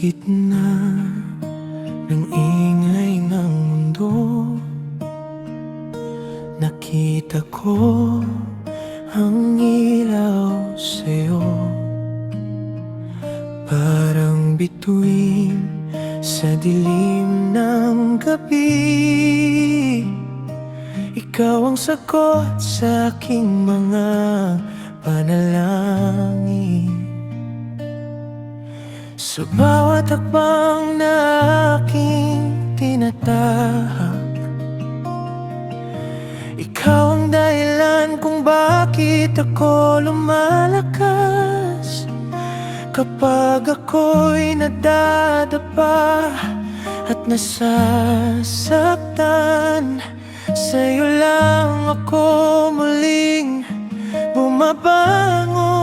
gitna ng ingay ng mundo, nakita ko ang ilaw sa'yo. Parang bituin sa dilim ng gabi, ikaw ang sagot sa aking mga panalangin. Sa bawat hakbang na aking tinatahak, ikaw ang dahilan kung bakit ako lumalakas. Kapag ako'y nadadapa at nasasaktan, sa'yo lang ako muling bumabangon.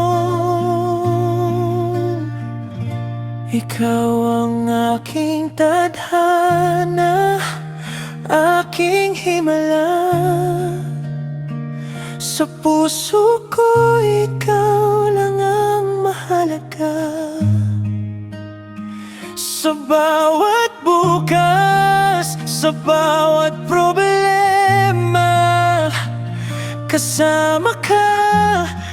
Ikaw ang aking tadhana, aking himala. Sa puso ko ikaw lang ang mahalaga. Sa bawat bukas, sa bawat problema, kasama ka,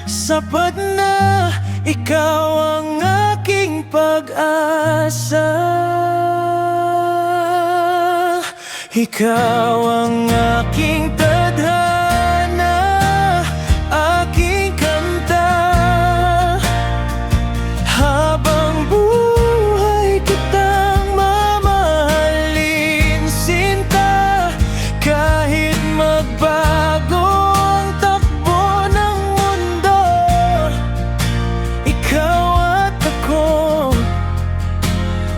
sapat na. Ikaw ang aking pag-asa. Ikaw ang aking tadhana, aking kanta. Habang buhay kitang mamahalin, sinta. Kahit magbago ang takbo ng mundo, ikaw at ako,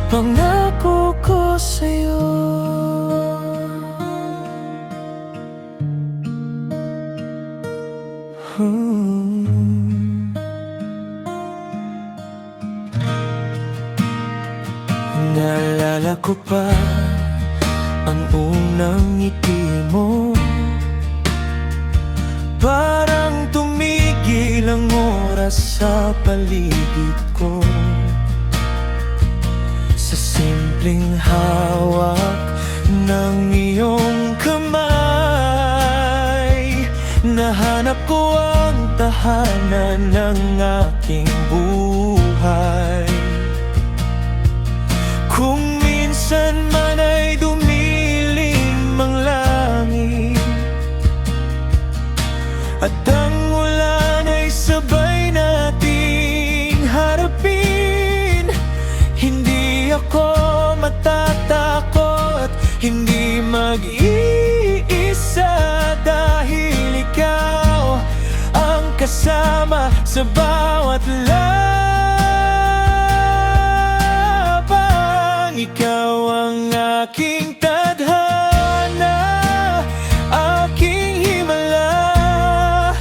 pangako ko sa'yo. Naalala ko pa ang unang ngiti mo, parang tumigil ang oras sa paligid ko. Sa simpleng hawak ng iyong kamay, nahanap ko ang tahanan ng aking buhay. Kung minsan man ay dumilim ang langit at ang ulan ay sabay nating harapin, hindi ako matatakot, hindi mag-iisa, dahil ikaw ang kasama sa bawat laban. Ikaw ang aking tadhana, aking himala.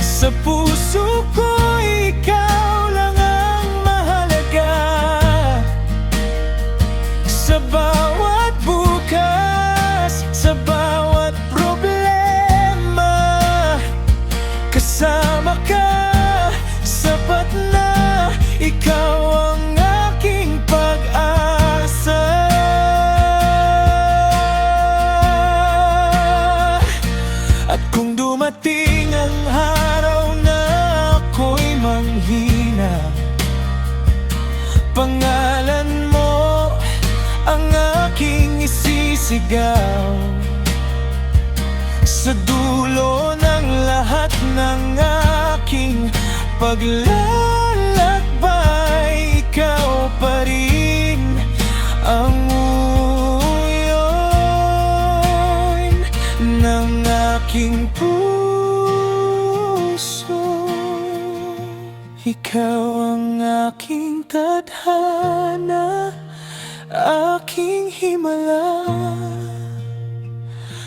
Sa puso ko ikaw lang ang mahalaga. Sa bawat bukas, sa bawat problema, kasama ka, sapat na. Ikaw ang aking pag-asa. At kung dumating ang araw na ako'y manghina, pangalan mo ang aking isisigaw. Sa dulo ng lahat ng aking paglalakbay, ikaw pa rin ang uyon ng aking puso. Ikaw ang aking tadhana, aking himala.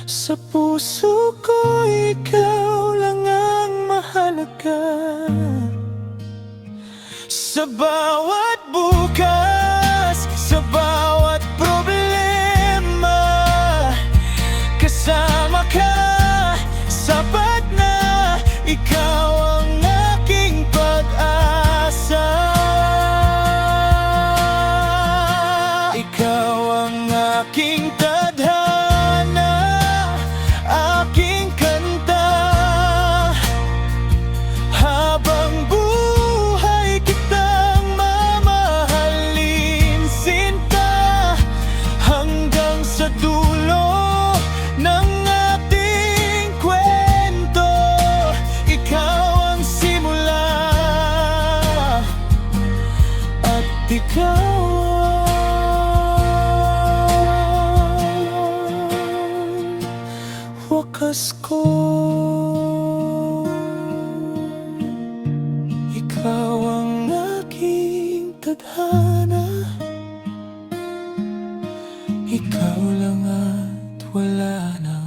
Sa puso ko ikaw lang ang mahalaga. Sa bawat bukas, sa bawat problema, kasama ka, sapat na. Ikaw ang aking pag-asa. aking tadhana, aking kanta. Habang buhay kitang mamahalin, sinta, hanggang sa dulo ng ating kwento. Ikaw ang simula at ikaw ang wakas ko. Ikaw ang aking tadhana, ikaw lang at wala na